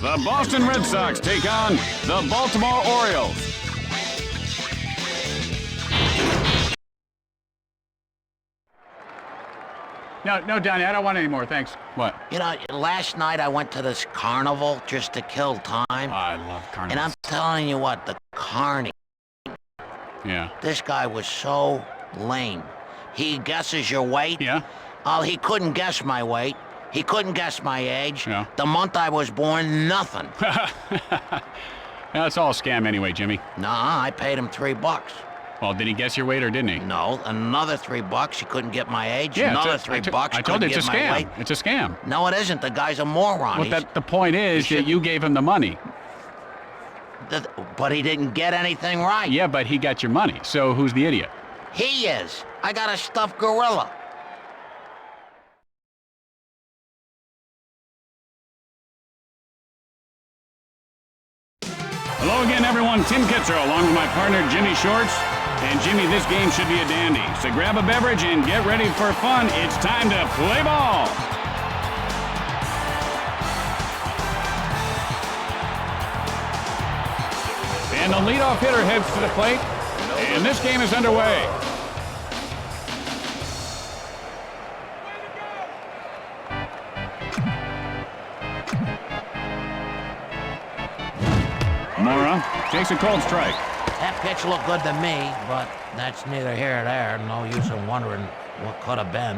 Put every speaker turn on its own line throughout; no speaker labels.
the Boston Red Sox take on the Baltimore Orioles. No, Donnie, I don't want any more, thanks. What?
You know, last night I went to this carnival just to kill time.
I love carnivals.
And I'm telling you what, the carny.
Yeah.
This guy was so lame. He guesses your weight.
Yeah?
Oh, he couldn't guess my weight. He couldn't guess my age.
Yeah.
The month I was born, nothing.
That's all a scam anyway, Jimmy.
Nah, I paid him $3.
Well, did he guess your weight or didn't he?
No, another $3. He couldn't get my age.
Yeah,
another $3.
I told you it's a scam.
Weight.
It's a scam.
No, it isn't. The guy's a moron.
Well, the point is that you gave him the money.
But he didn't get anything right.
Yeah, but he got your money. So who's the idiot?
He is. I got a stuffed gorilla.
Hello again, everyone. Tim Kitzer, along with my partner, Jimmy Shorts. And Jimmy, this game should be a dandy. So grab a beverage and get ready for fun. It's time to play ball. And the leadoff hitter heads to the plate. And this game is underway. Mora takes a cold strike.
That pitch looked good to me, but that's neither here nor there. No use in wondering what could have been.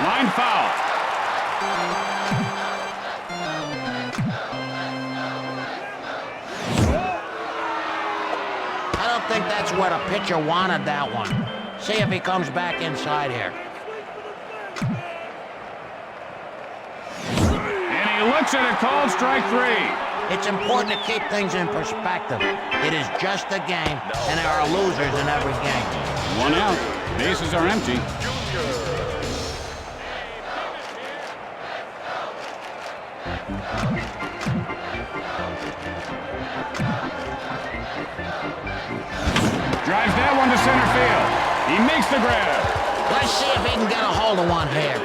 Line foul.
I don't think that's where the pitcher wanted that one. See if he comes back inside here.
And he looks at a called strike 3.
It's important to keep things in perspective. It is just a game, and there are losers in every game.
1 out. Bases are empty. Drives that one to center field. He makes the grab.
Let's see if he can get a hold of one here.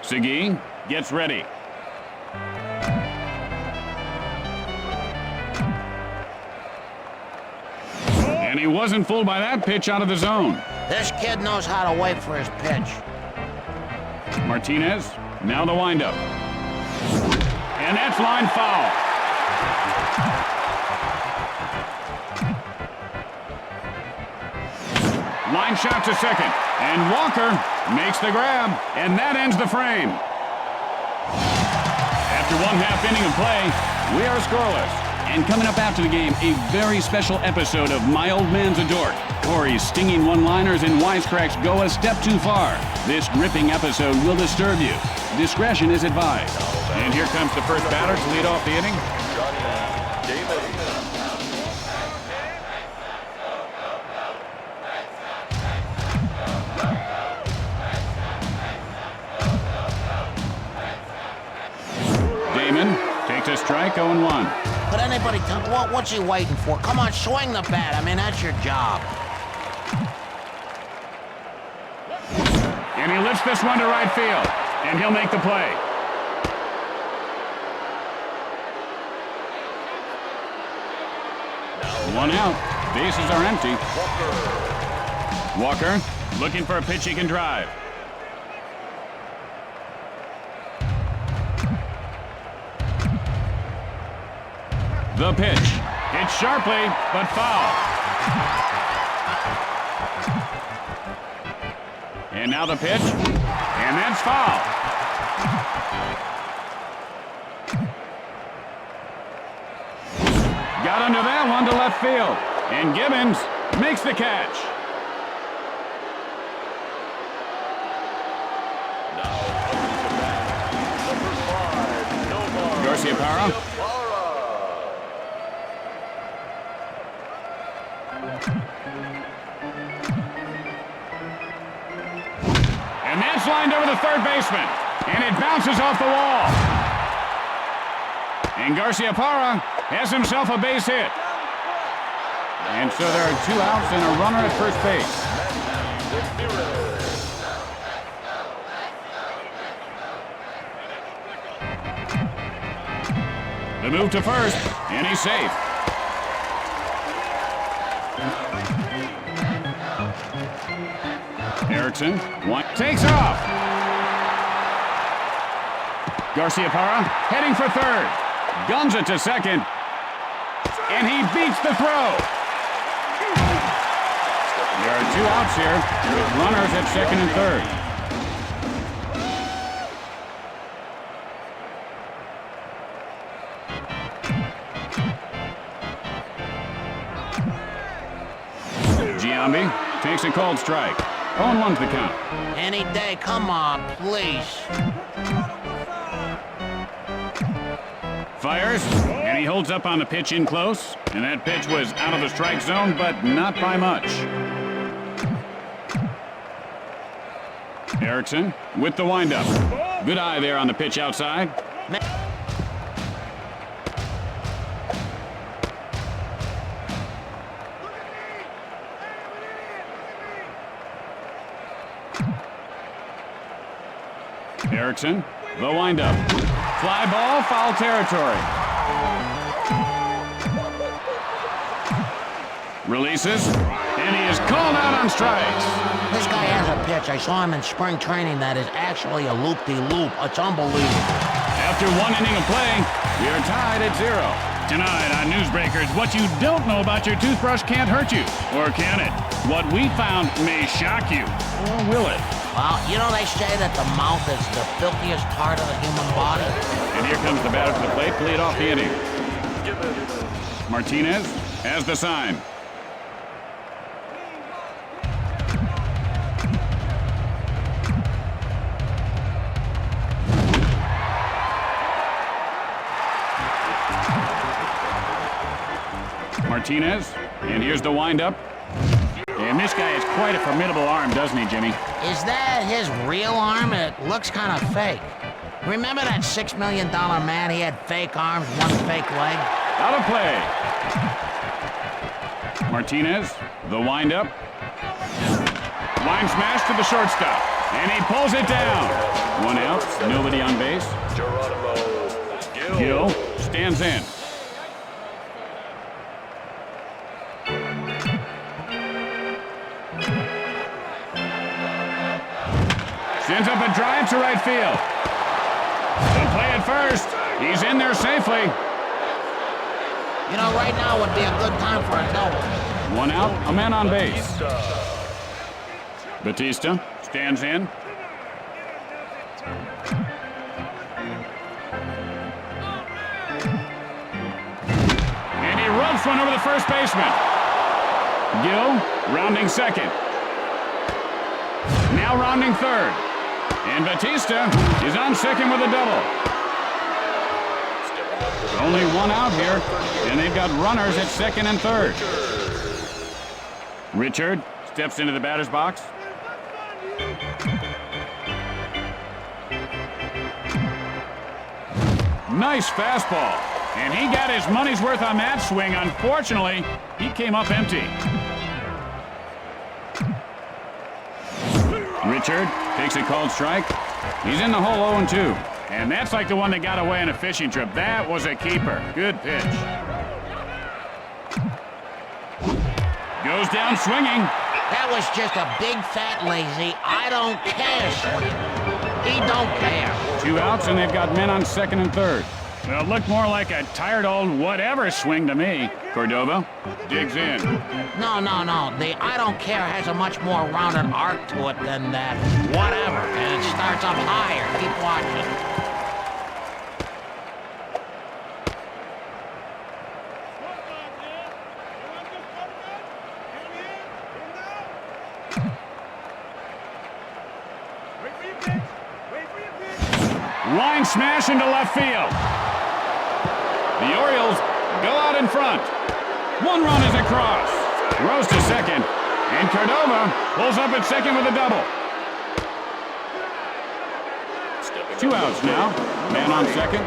Segui gets ready. And he wasn't fooled by that pitch out of the zone.
This kid knows how to wait for his pitch.
Martinez, now the windup. And that's line foul. Line shot to second. And Walker makes the grab. And that ends the frame. After 1/2 inning of play, we are scoreless. And coming up after the game, a very special episode of My Old Man's a Dork. Corey's stinging one-liners and wisecracks go a step too far. This gripping episode will disturb you. Discretion is advised. And here comes the first batter to lead off the inning. Damon takes a strike, 0-1.
But anybody tell me, what's he waiting for? Come on, swing the bat. I mean, that's your job.
And he lifts this one to right field. And he'll make the play. One out. Bases are empty. Walker looking for a pitch he can drive. The pitch. Hit sharply, but foul. And now the pitch. And that's foul. Got under that one to left field. And Gibbons makes the catch. Garcia Parra. And that's lined over the third baseman. And it bounces off the wall. And Garcia Parra has himself a base hit. And so there are 2 outs and a runner at first base. The move to first, and he's safe. Erickson takes off. Garciaparra heading for third. Guns it to second. And he beats the throw. There are 2 outs here with runners at second and third. Giambi takes a called strike. 0-1 the count.
Any day, come on, please.
Fires, and he holds up on the pitch in close. And that pitch was out of the strike zone, but not by much. Erickson with the windup. Good eye there on the pitch outside. Erickson, the windup. Fly ball, foul territory. Releases, and he is called out on strikes.
This guy has a pitch. I saw him in spring training that is actually a loop-de-loop. It's unbelievable.
After 1 inning of play, we are tied at 0. Tonight on Newsbreakers, what you don't know about your toothbrush can't hurt you. Or can it? What we found may shock you. Or will it?
Well, you know they say that the mouth is the filthiest part of the human body.
And here comes the batter to the plate to lead off the inning. Martinez has the sign. Martinez, and here's the windup. And this guy has quite a formidable arm, doesn't he, Jimmy?
Is that his real arm? It looks kind of fake. Remember that $6 million man? He had fake arms, one fake leg.
Out of play. Martinez, the windup. Line smash to the shortstop. And he pulls it down. 1 out, nobody on base. Gill stands in. Sends up a drive to right field. The play at first. He's in there safely.
You know, right now would be a good time for a double.
1 out, a man on base. Batista stands in. And he rubs one over the first baseman. Gill rounding second. Now rounding third. And Batista is on second with a double. Only 1 out here, and they've got runners at second and third. Richard steps into the batter's box. Nice fastball. And he got his money's worth on that swing. Unfortunately, he came up empty. Richard takes a called strike. He's in the hole 0-2. And that's like the one that got away on a fishing trip. That was a keeper. Good pitch. Goes down swinging.
That was just a big fat lazy I don't care swing. He don't care.
2 outs, and they've got men on second and third. Well, it looked more like a tired old whatever swing to me. Cordova digs in.
No. The I don't care has a much more rounded arc to it than that whatever. And it starts up higher. Keep watching.
Line smash into left field. The Orioles go out in front. 1 run is across. Throws to second. And Cordova pulls up at second with a double. 2 outs now. Man on second.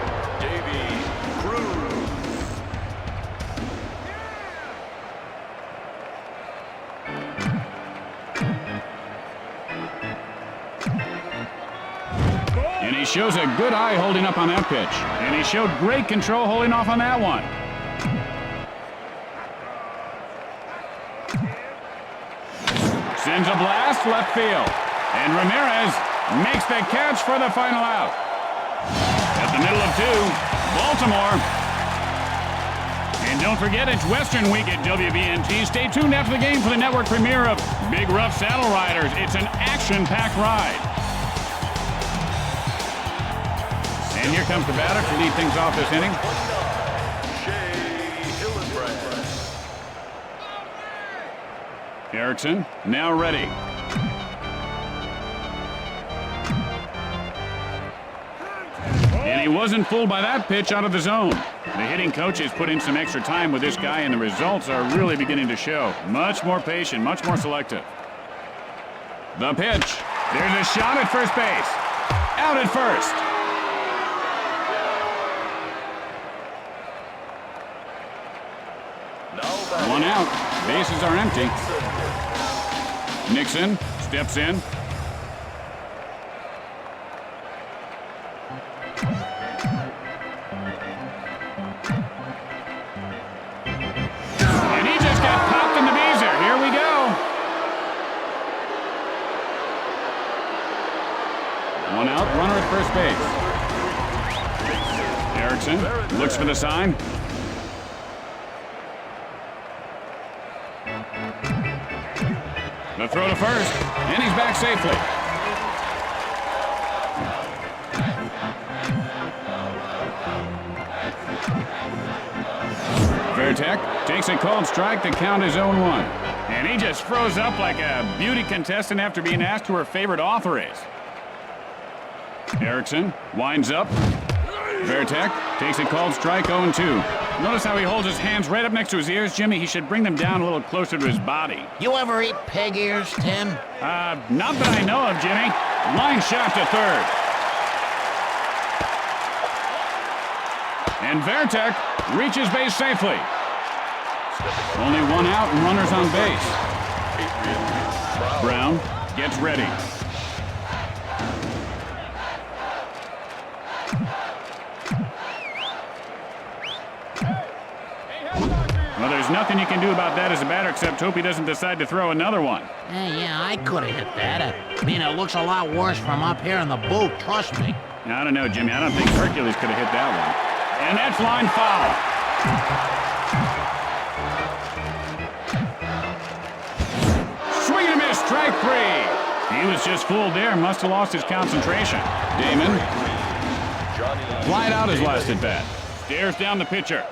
And he shows a good eye holding up on that pitch. And he showed great control holding off on that one. Sends a blast left field. And Ramirez makes the catch for the final out. At the middle of 2, Baltimore. And don't forget, it's Western Week at WBNT. Stay tuned after the game for the network premiere of Big Rough Saddle Riders. It's an action-packed ride. And here comes the batter to lead things off this inning. Erickson now ready. And he wasn't fooled by that pitch out of the zone. The hitting coach has put in some extra time with this guy, and the results are really beginning to show. Much more patient, much more selective. The pitch. There's a shot at first base. Out at first. One out. Bases are empty. Nixon steps in. And he just got popped in the beezer. Here we go. One out, runner at first base. Erickson looks for the sign. The throw to first, and he's back safely. Vertek takes a called strike to count his own 1. And he just froze up like a beauty contestant after being asked who her favorite author is. Erickson winds up. Vertek takes a called strike 0-2. Notice how he holds his hands right up next to his ears, Jimmy. He should bring them down a little closer to his body.
You ever eat pig ears, Tim?
Not that I know of, Jimmy. Line shot to third. And Vertek reaches base safely. Only 1 out and runners on base. Brown gets ready. Well, there's nothing you can do about that as a batter except hope he doesn't decide to throw another one.
Yeah, I could have hit that. I mean, it looks a lot worse from up here in the booth, trust me.
I don't know, Jimmy. I don't think Hercules could have hit that one. And that's line foul. Swing and a miss, strike 3. He was just fooled there, must have lost his concentration. Damon. Flied out his last at bat. Stares down the pitcher.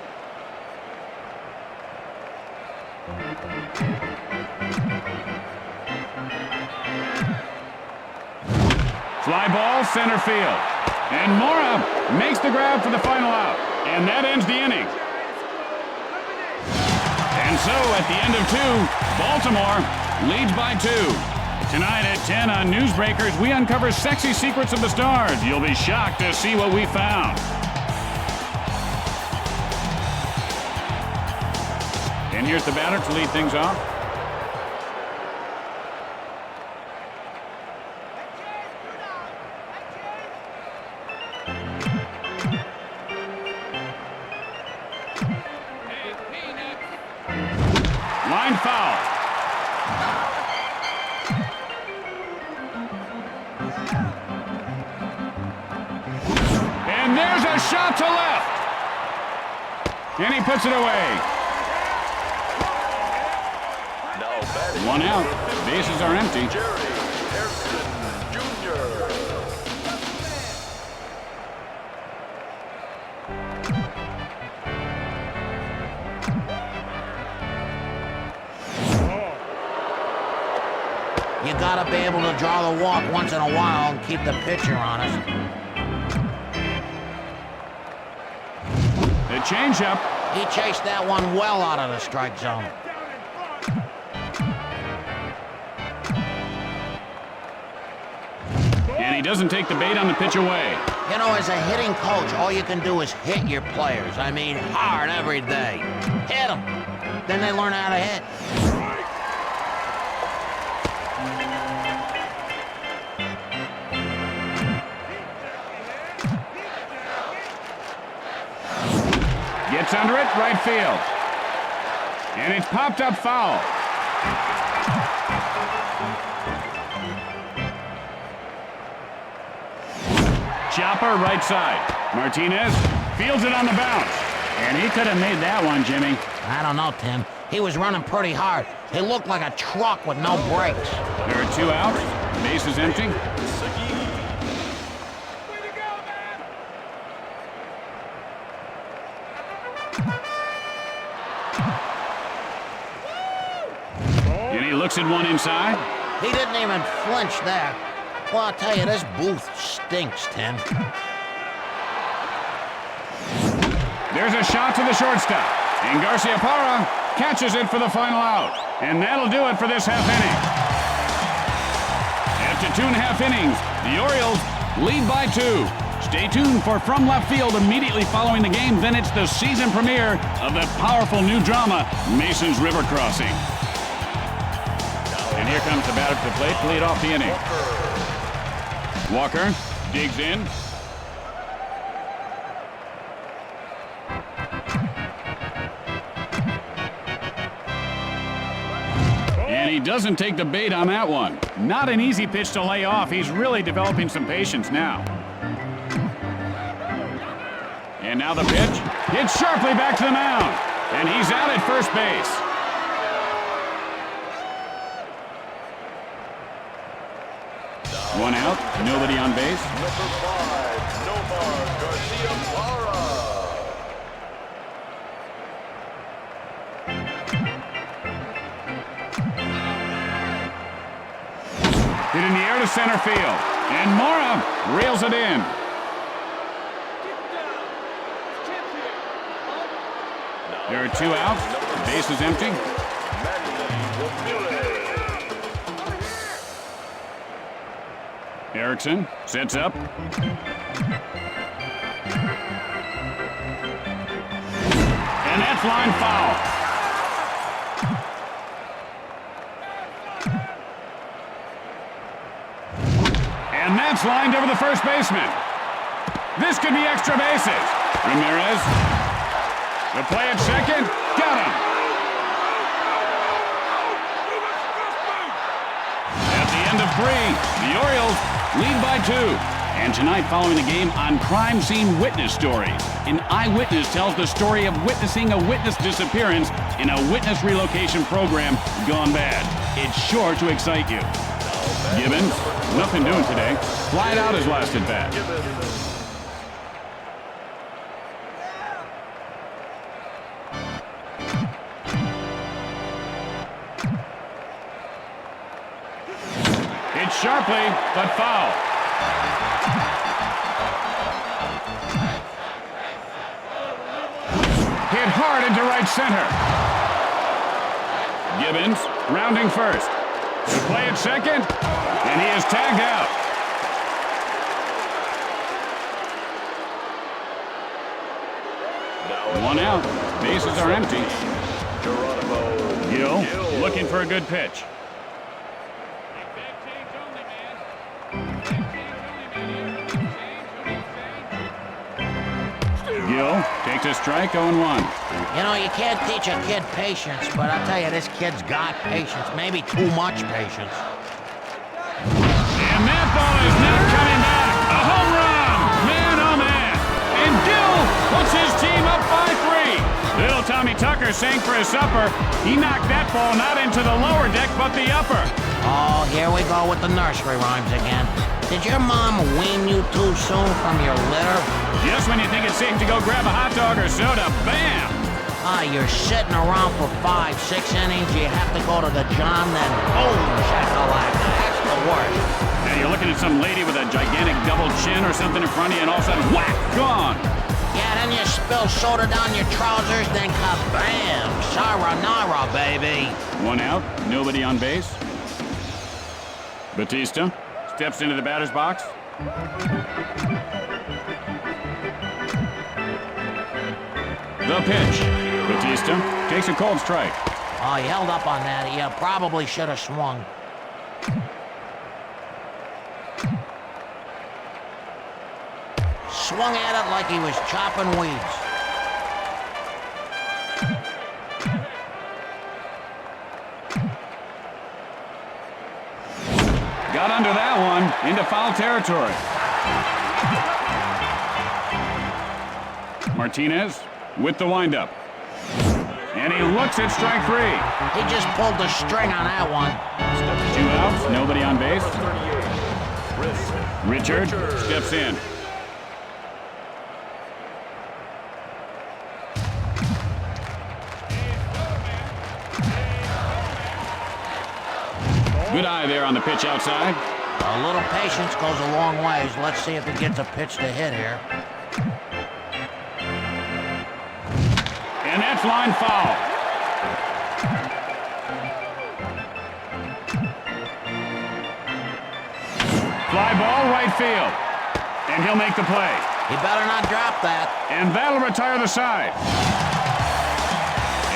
Fly ball, center field. And Mora makes the grab for the final out. And that ends the inning. And so, at the end of 2, Baltimore leads by 2. Tonight at 10 on Newsbreakers, we uncover sexy secrets of the stars. You'll be shocked to see what we found. And here's the batter to lead things off. Line foul. And there's a shot to left. And he puts it away. 1 out. Bases are empty.
You gotta be able to draw the walk once in a while and keep the pitcher honest.
The changeup.
He chased that one well out of the strike zone.
And he doesn't take the bait on the pitch away.
You know, as a hitting coach, all you can do is hit your players. I mean, hard every day. Hit them. Then they learn how to hit.
Gets under it, right field. And it's popped up foul. Chopper, right side. Martinez fields it on the bounce. And he could have made that one, Jimmy.
I don't know, Tim. He was running pretty hard. He looked like a truck with no brakes.
There are 2 outs. Base is empty. And he looks at one inside.
He didn't even flinch there. Well, I'll tell you, this booth stinks, Tim.
There's a shot to the shortstop. And Garciaparra catches it for the final out. And that'll do it for this half inning. After 2.5 innings, the Orioles lead by 2. Stay tuned for From Left Field immediately following the game. Then it's the season premiere of the powerful new drama, Mason's River Crossing. And here comes the batter to the plate to lead off the inning. Walker digs in. And he doesn't take the bait on that one. Not an easy pitch to lay off. He's really developing some patience now. And now the pitch. Hits sharply back to the mound. And he's out at first base. One out, nobody on base.
Number 5, Nomar Garciaparra.
Hit in the air to center field. And Mora reels it in. There are 2 outs. The base is empty. Erickson sets up. And that's line foul. And that's lined over the first baseman. This could be extra bases. Ramirez. The play at second. Got him. At the end of 3, the Orioles lead by 2. And tonight, following the game, on Crime Scene Witness Stories. An eyewitness tells the story of witnessing a witness disappearance in a witness relocation program gone bad. It's sure to excite you. Gibbons, nothing doing today. Flied out his last at bat. Hit sharply, but foul. Hit hard into right center. Gibbons rounding first. The play at second, and he is tagged out. One out. Bases are empty. Gill looking for a good pitch. Gill takes a strike, 0-1.
You know, you can't teach a kid patience, but I'll tell you, this kid's got patience. Maybe too much patience.
And that ball is not coming back. A home run! Man, oh man! And Gill puts his team up by 3. Little Tommy Tucker sang for his supper. He knocked that ball not into the lower deck, but the upper.
Oh, here we go with the nursery rhymes again. Did your mom wean you too soon from your litter?
Just when you think it's safe to go grab a hot dog or soda, bam!
You're sitting around for 5, 6 innings, you have to go to the John, then boom, shakalaka. That's the worst.
Now you're looking at some lady with a gigantic double chin or something in front of you, and all of a sudden, whack, gone!
Yeah, then you spill soda down your trousers, then kabam! Sayonara, baby!
One out, nobody on base. Batista steps into the batter's box. The pitch. Batista takes a cold strike.
Oh, he held up on that. He probably should have swung. Swung at it like he was chopping weeds.
under that one into foul territory. Martinez with the windup. And he looks at strike 3.
He just pulled the string on that one.
2 outs, nobody on base. Richard steps in. Good eye there on the pitch outside.
A little patience goes a long ways. Let's see if he gets a pitch to hit here.
And that's line foul. Fly ball right field. And he'll make the play.
He better not drop that.
And that'll retire the side.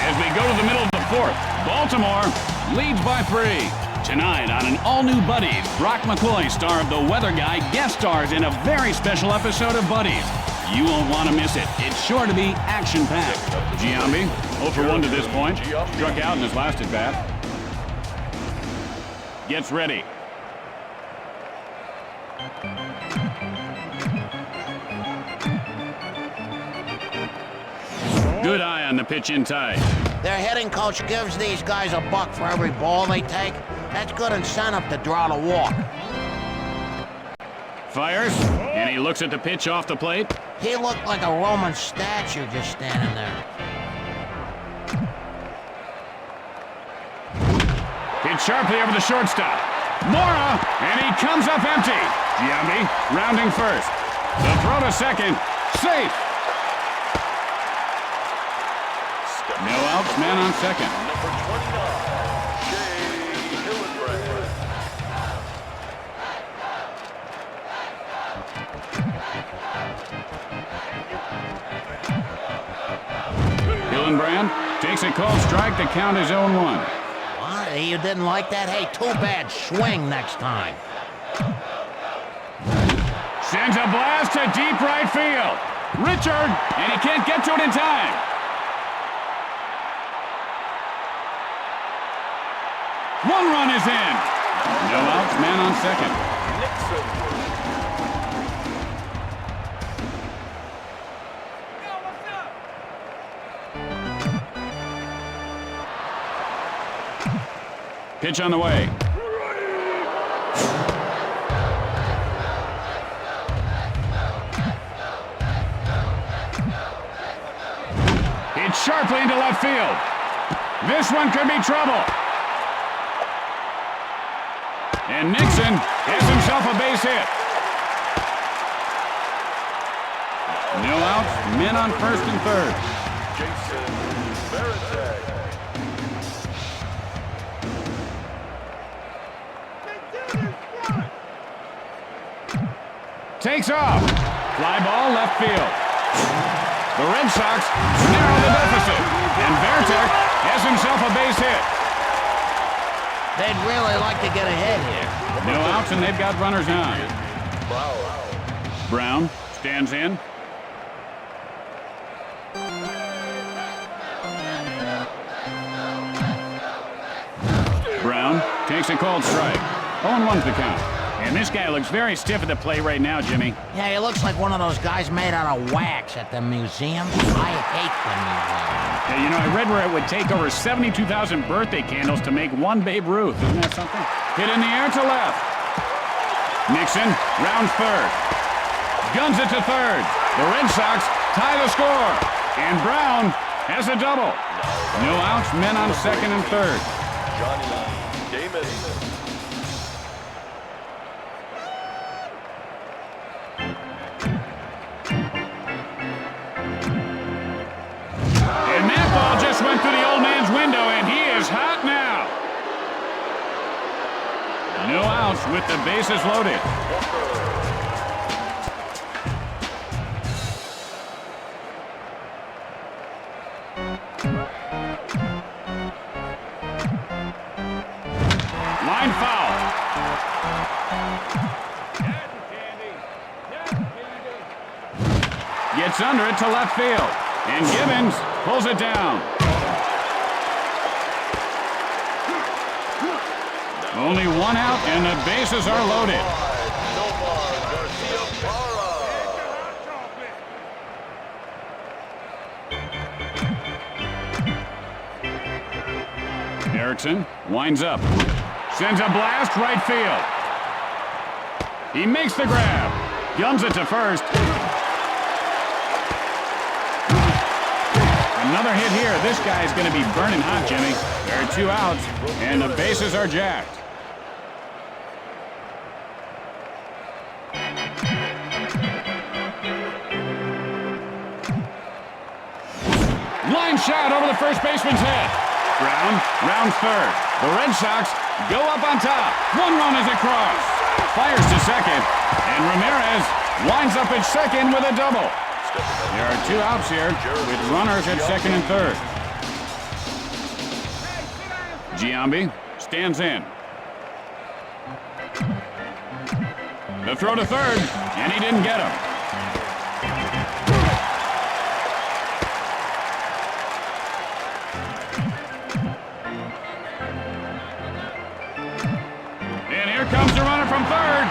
As we go to the middle of the 4th, Baltimore leads by 3. Tonight on an all-new Buddies, Brock McCoy, star of The Weather Guy, guest stars in a very special episode of Buddies. You won't want to miss it. It's sure to be action-packed. Giambi, 0 for 1 to this point. Struck out in his last at-bat. Gets ready. Good eye on the pitch inside.
Their hitting coach gives these guys $1 for every ball they take. That's good incentive to draw the walk.
Fires, and he looks at the pitch off the plate.
He looked like a Roman statue just standing there.
Hit sharply over the shortstop. Mora, and he comes up empty. Giambi rounding first. The throw to second. Safe. No outs, man on second.
Number 29, Jay Hillenbrand.
Hillenbrand takes a called strike to count his own 1.
What? You didn't like that? Hey, too bad. Swing next time.
Sends a blast to deep right field. Richard, and he can't get to it in time. One run is in. No outs, man on second. Pitch on the way. Hit sharply into left field. This one could be trouble. And Nixon has himself a base hit. No outs, men on first and third.
Jason Varitek.
Takes off. Fly ball left field. The Red Sox narrow the deficit. And Varitek has himself a base hit.
They'd really like to get ahead here.
No outs, and they've got runners on. Brown stands in. Brown takes a called strike. 0-1's the count. And this guy looks very stiff at the plate right now, Jimmy.
Yeah, he looks like one of those guys made out of wax at the museum. I hate the museum.
Yeah, you know, I read where it would take over 72,000 birthday candles to make one Babe Ruth. Isn't that something? Hit in the air to left. Nixon rounds third. Guns it to third. The Red Sox tie the score. And Brown has a double. No outs, men on second and third.
Johnny Damon.
And that ball just went through the old man's window, and he is hot now. No outs with the bases loaded. Line foul. Gets under it to left field. And Gibbons pulls it down. Only one out, and the bases are loaded. Erickson winds up. Sends a blast right field. He makes the grab. Guns it to first. Another hit here. This guy's going to be burning hot, Jimmy. There are 2 outs, and the bases are jacked. Line shot over the first baseman's head. Brown rounds third. The Red Sox go up on top. 1 run is across. Fires to second, and Ramirez winds up at second with a double. There are 2 outs here with runners at second and third. Giambi stands in. The throw to third, and he didn't get him. And here comes the runner from third.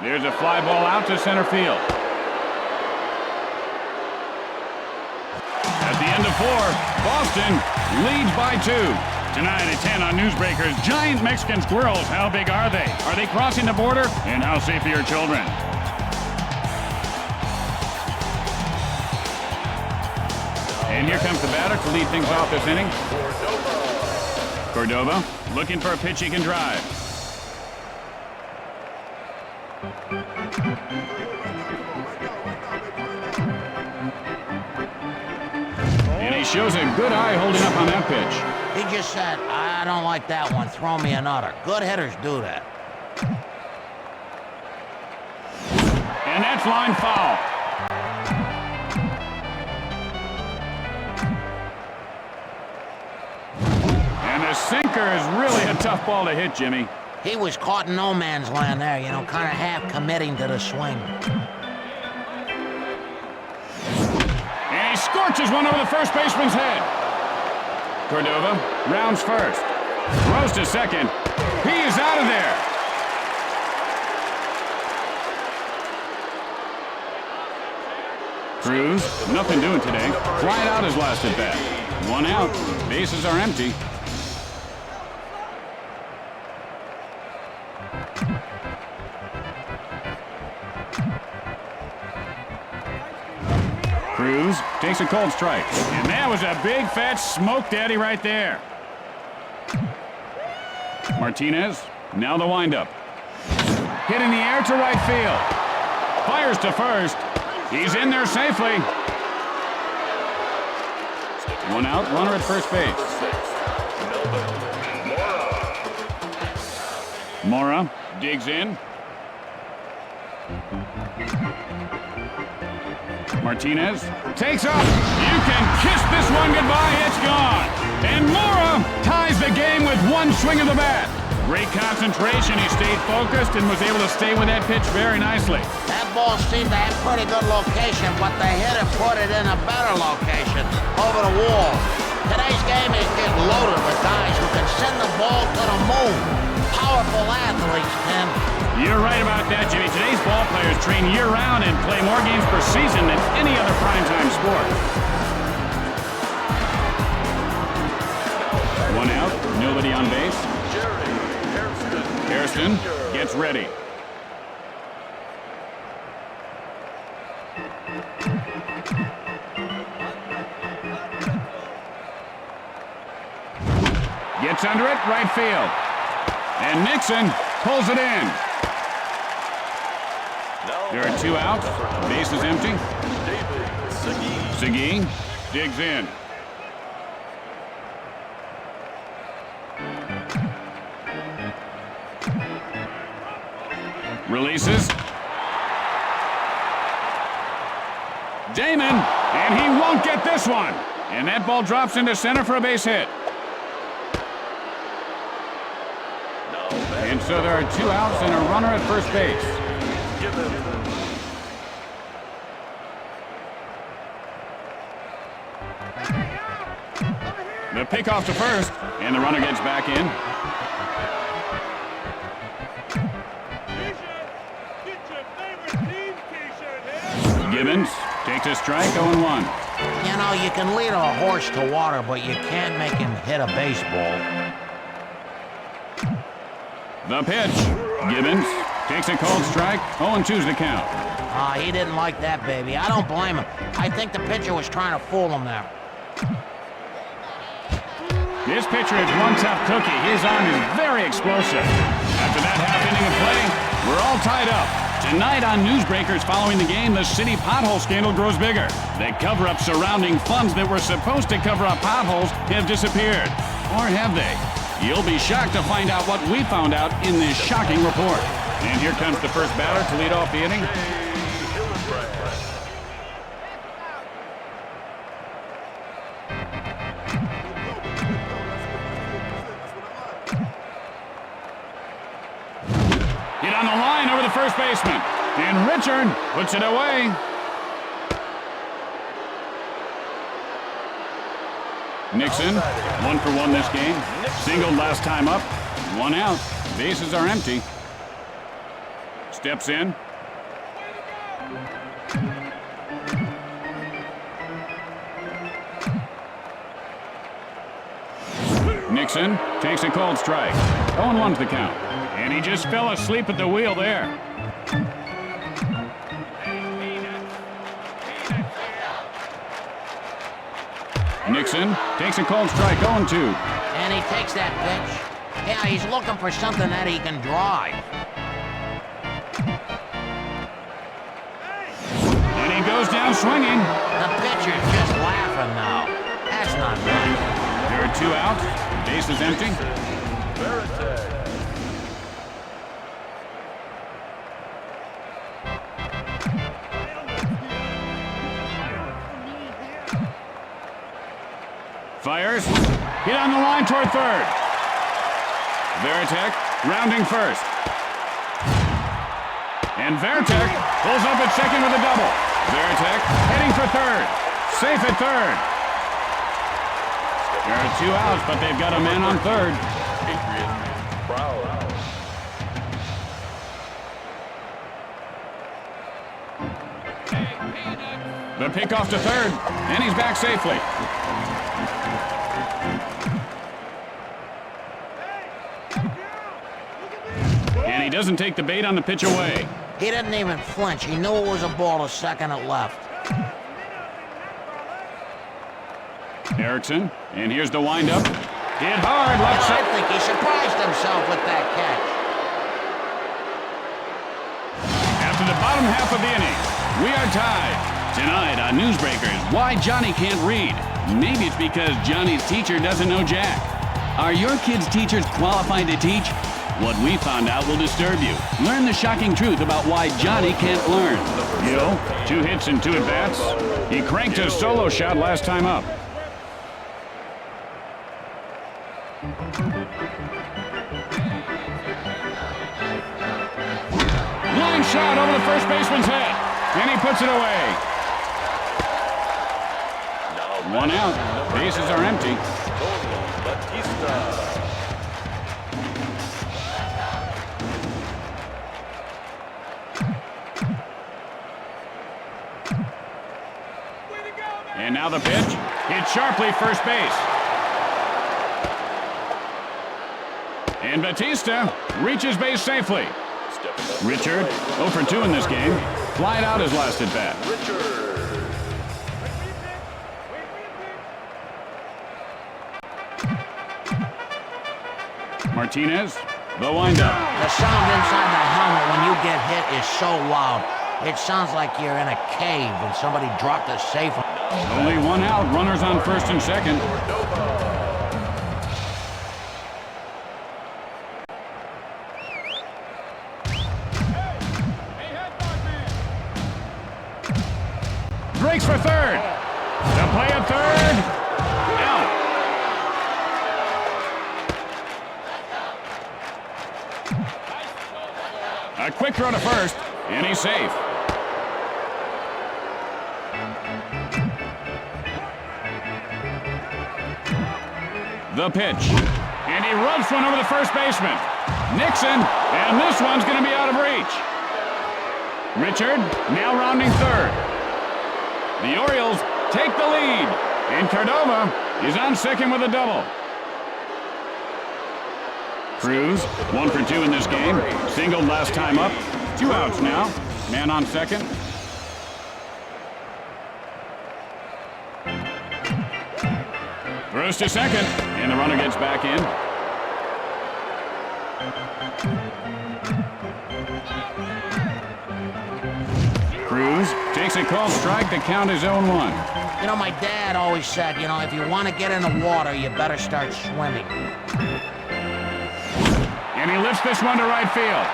There's a fly ball out to center field. At the end of 4, Boston leads by 2. Tonight at 10 on Newsbreakers, giant Mexican squirrels. How big are they? Are they crossing the border? And how safe are your children? And here comes the batter to lead things off this inning. Cordova looking for a pitch he can drive. And he shows a good eye holding up on that pitch.
He just said, I don't like that one. Throw me another. Good hitters do that.
And that's line foul. And the sinker is really a tough ball to hit, Jimmy.
He was caught in no man's land there, you know, kind of half committing to the swing.
And he scorches one over the first baseman's head. Cordova rounds first. Throws to second. He is out of there. Cruz, nothing doing today. Flied out his last at bat. 1 out. Bases are empty. Cruz takes a cold strike. And that was a big fat smoke daddy right there. Martinez, now the windup. Hit in the air to right field. Fires to first. He's in there safely. 1 out, runner at first base. Mora digs in. Martinez takes up. You can kiss this one goodbye. It's gone. And Mora ties the game with 1 swing of the bat. Great concentration. He stayed focused and was able to stay with that pitch very nicely.
That ball seemed to have pretty good location, but the hitter put it in a better location, over the wall. Today's game is getting loaded with guys who can send the ball to the moon. Powerful athletes, Tim.
You're right about that, Jimmy. Today's ball players train year-round and play more games per season than any other primetime sport. 1 out, nobody on base. Hairston gets ready. Gets under it, right field. And Nixon pulls it in. There are 2 outs. Base is empty. Segui digs in. Releases. Damon, and he won't get this one. And that ball drops into center for a base hit. And so there are 2 outs and a runner at first base. The pickoff to first, and the runner gets back in. Gibbons takes a strike, 0-1.
You know, you can lead a horse to water, but you can't make him hit a baseball.
The pitch. Gibbons takes a cold strike, 0-2's the count.
He didn't like that, baby. I don't blame him. I think the pitcher was trying to fool him there.
This pitcher is one tough cookie. His arm is very explosive. After that half inning of play, we're all tied up. Tonight on Newsbreakers following the game, the city pothole scandal grows bigger. The cover-up surrounding funds that were supposed to cover up potholes have disappeared. Or have they? You'll be shocked to find out what we found out in this shocking report. And here comes the first batter to lead off the inning. Hit on the line over the first baseman. And Richard puts it away. Nixon, 1 for 1 this game. Singled last time up. 1 out. Bases are empty. Steps in. Nixon takes a cold strike. 0-1's the count. And he just fell asleep at the wheel there. Nixon takes a cold strike, 0-2.
And he takes that pitch. Yeah, he's looking for something that he can drive.
And he goes down swinging.
The pitcher's just laughing now. That's not right.
There are 2 outs. Base is empty. Fires. Hit on the line toward third. Veritek rounding first. And Veritek pulls up at second with a double. Veritek heading for third. Safe at third. There are 2 outs, but they've got a man on third. The pickoff to third, and he's back safely. And he doesn't take the bait on the pitch away.
He didn't even flinch. He knew it was a ball to second at left.
Erickson, and here's the windup. Hit hard, left
I
side.
think he surprised himself with that catch.
After the bottom half of the inning, we are tied. Tonight on Newsbreakers, why Johnny can't read. Maybe it's because Johnny's teacher doesn't know Jack. Are your kids' teachers qualified to teach? What we found out will disturb you. Learn the shocking truth about why Johnny can't learn. Gill, 2 hits and 2 at-bats. He cranked a solo shot last time up. Line shot over the first baseman's head, and he puts it away. 1 out. Bases are empty. And now the pitch. Hit sharply first base. And Batista reaches base safely. Richard, 0 for 2 in this game. Flied out his last at bat. Martinez, the windup.
The sound inside the helmet when you get hit is so loud. It sounds like you're in a cave and somebody dropped a safe.
Only 1 out. Runners on first and second. Breaks for third. The play at third. Out. A quick throw to first, and he's safe. The pitch. And he rubs one over the first baseman. Nixon, and this one's going to be out of reach. Richard now rounding third. The Orioles take the lead, and Cordova is on second with a double. Cruz, 1 for 2 in this game. Singled last time up. 2 outs now. Man on second. Throws to second, and the runner gets back in. Cruz takes a called strike. The count is 0-1.
You know, my dad always said, you know, if you want to get in the water, you better start swimming.
And he lifts this one to right field.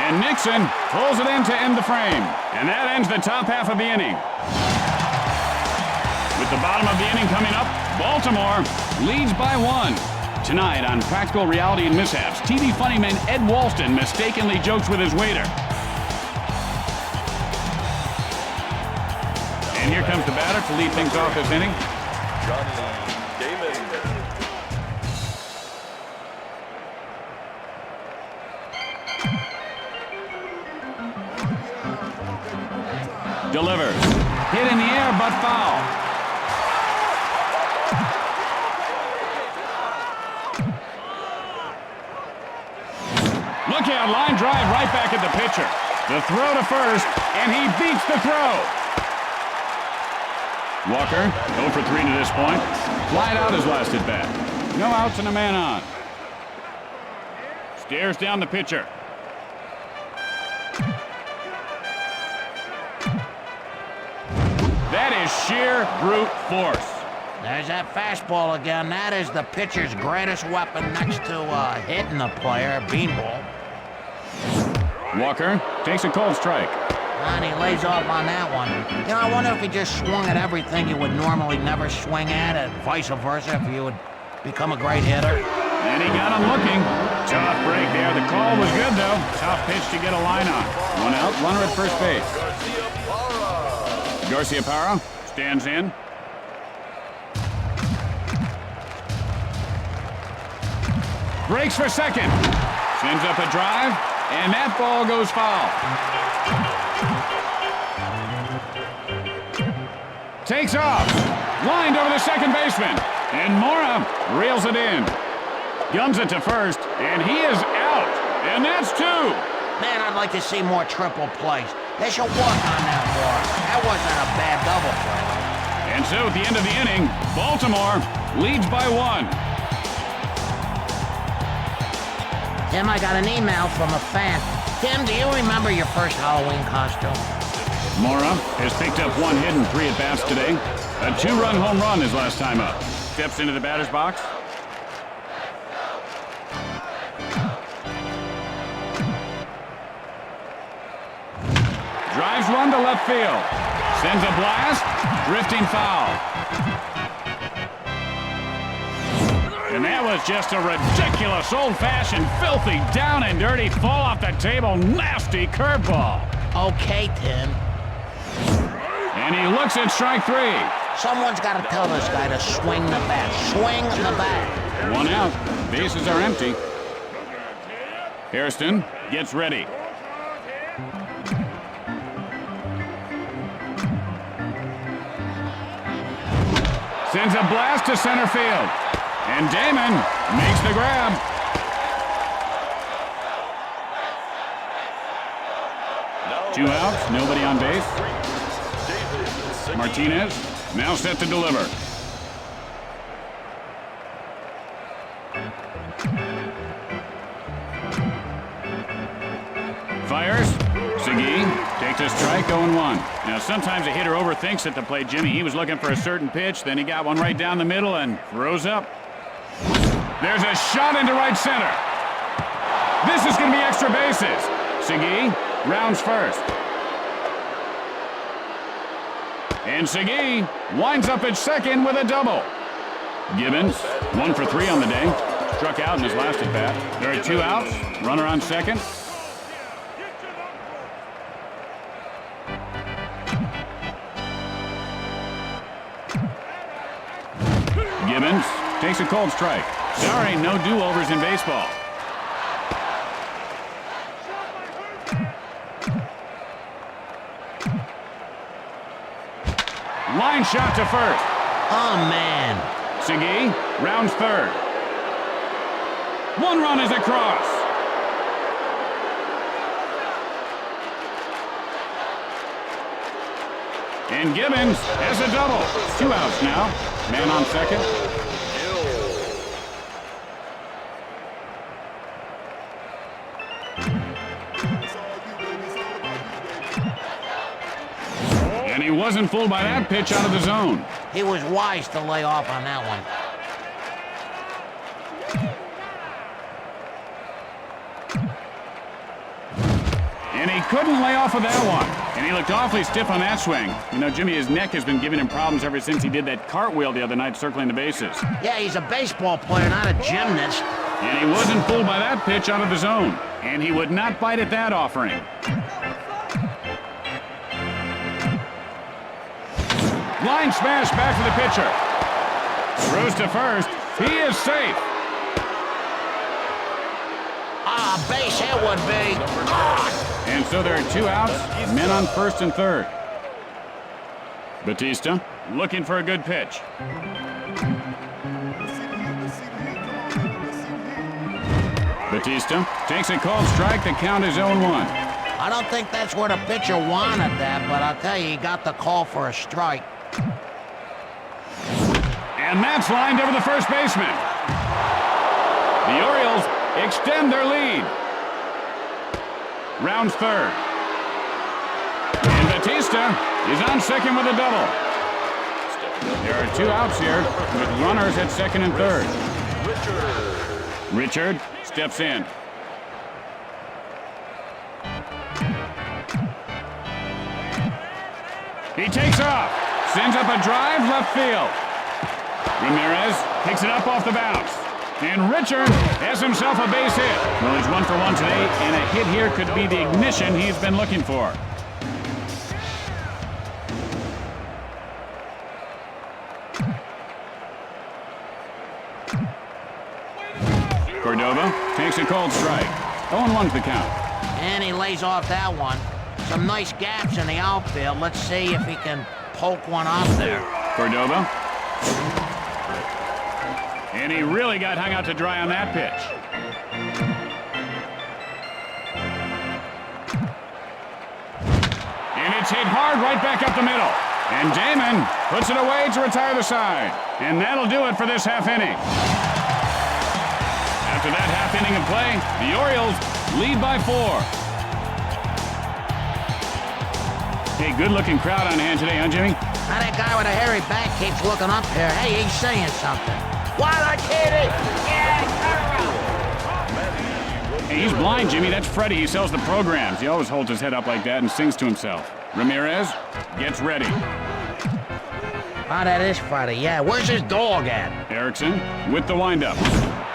And Nixon pulls it in to end the frame. And that ends the top half of the inning. With the bottom of the inning coming up, Baltimore leads by 1. Tonight on Practical Reality and Mishaps, TV funny man Ed Walston mistakenly jokes with his waiter. And here comes the batter to lead things off this inning.
Johnny Damon.
Delivers. Hit in the air, but foul. Look out, line drive right back at the pitcher. The throw to first, and he beats the throw. Walker, 0 for 3 to this point. Flied out his last at bat. No outs and a man on. Stares down the pitcher. That is sheer brute force.
There's that fastball again. That is the pitcher's greatest weapon next to hitting the player, beanball.
Walker takes a cold strike.
And he lays off on that one. You know, I wonder if he just swung at everything you would normally never swing at, and vice versa, if you would become a great hitter.
And he got him looking. Tough break there. The call was good, though. Tough pitch to get a line on. 1 out, runner at first base. Garcia Parra stands in. Breaks for second. Sends up a drive, and that ball goes foul. Takes off. Lined over the second baseman. And Mora reels it in. Guns it to first, and he is out. And that's 2.
Man, I'd like to see more triple plays. They should work on that more. That wasn't a bad double play.
And so at the end of the inning, Baltimore leads by 1.
Tim, I got an email from a fan. Tim, do you remember your first Halloween costume?
Mora has picked up 1 hit and 3 at-bats today. A 2-run home run his last time up. Steps into the batter's box. Drives one to left field. Sends a blast. Drifting foul. And that was just a ridiculous, old-fashioned, filthy, down and dirty, fall off the table, nasty curveball.
Okay, Tim.
And he looks at strike 3.
Someone's got to tell this guy to swing the bat. Swing the bat.
1 out. Bases are empty. Hairston gets ready. Sends a blast to center field. And Damon makes the grab. Two outs, nobody on base. Martinez now set to deliver. Fires. Segui takes a strike, 0-1. Now, sometimes a hitter overthinks at the plate, Jimmy. He was looking for a certain pitch, then he got one right down the middle and throws up. There's a shot into right center. This is going to be extra bases. Segui rounds first. And Segui winds up at second with a double. Gibbons, 1 for 3 on the day. Struck out in his last at bat. There are 2 outs. Runner on second. Gibbons takes a cold strike. Sorry, no do-overs in baseball. Line shot to first.
Oh, man.
Segui rounds third. One run is across. And Gibbons has a double. 2 outs now. Man on second. And he wasn't fooled by that pitch out of the zone.
He was wise to lay off on that one.
And he couldn't lay off of that one. And he looked awfully stiff on that swing. You know, Jimmy, his neck has been giving him problems ever since he did that cartwheel the other night circling the bases.
Yeah, he's a baseball player, not a gymnast.
And he wasn't fooled by that pitch out of the zone. And he would not bite at that offering. Line smash back to the pitcher. Throws to first. He is safe.
Ah, base hit would be. Ah!
And so there are 2 outs, men on first and third. Batista looking for a good pitch. Batista takes a called strike. The count is 0-1.
I don't think that's where the pitcher wanted that, but I'll tell you, he got the call for a strike.
And that's lined over the first baseman. The Orioles extend their lead. Rounds third. And Batista is on second with a double. There are 2 outs here with runners at second and third. Richard steps in. He takes off. Sends up a drive left field. Ramirez picks it up off the bounce. And Richard has himself a base hit. Well, he's 1 for 1 today, and a hit here could be the ignition he's been looking for. Cordova takes a cold strike. 0-1's the count.
And he lays off that one. Some nice gaps in the outfield. Let's see if he can poke one off there.
Cordova. And he really got hung out to dry on that pitch. And it's hit hard right back up the middle. And Damon puts it away to retire the side. And that'll do it for this half inning. After that half inning of play, the Orioles lead by 4. Hey, good-looking crowd on hand today, huh, Jimmy?
Now that guy with a hairy back keeps looking up here. Hey, he's saying something. What a kitty! Yeah,
Hey, he's blind, Jimmy. That's Freddie. He sells the programs. He always holds his head up like that and sings to himself. Ramirez gets ready.
Oh, that is Freddie. Yeah, where's his dog at?
Erickson with the windup.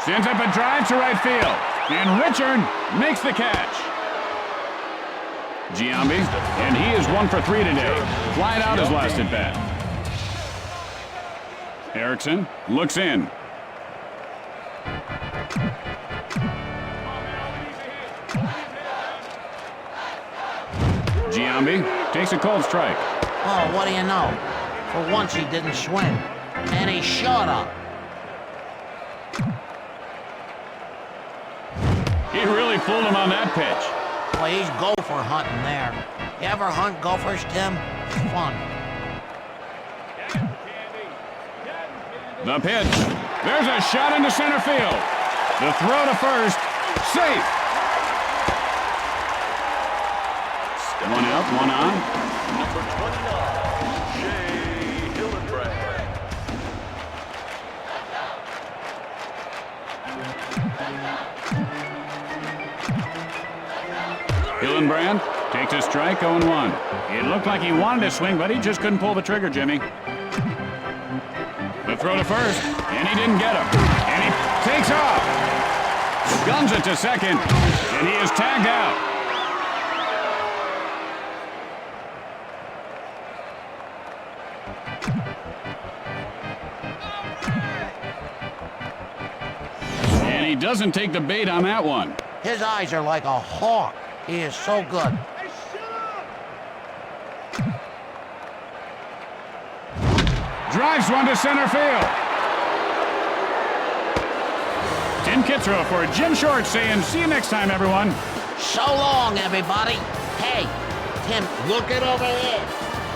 Sends up a drive to right field. And Richard makes the catch. Giambi, and he is 1 for 3 today. Flied out his last at bat. Erickson looks in. Giambi takes a cold strike.
Oh, what do you know? For once he didn't swing. And he shut up.
He really fooled him on that pitch.
Boy, he's gopher hunting there. You ever hunt gophers, Tim? It's fun.
The pitch. There's a shot into center field. The throw to first. Safe. 1 out, 1 on.
Number 29, Shea Hillenbrand.
Hillenbrand takes a strike, 0-1. It looked like he wanted to swing, but he just couldn't pull the trigger, Jimmy. The throw to first, and he didn't get him. And he takes off. Guns it to second, and he is tagged out. He doesn't take the bait on that one.
His eyes are like a hawk. He is so good.
Drives one to center field. Tim Kitzrow for Jim Short saying, see you next time, everyone.
So long, everybody. Hey, Tim, look it over here.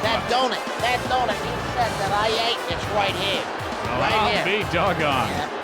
That donut you said that I ate, it's right here.
Well,
Right
I'll
here.
be doggone.
Yeah.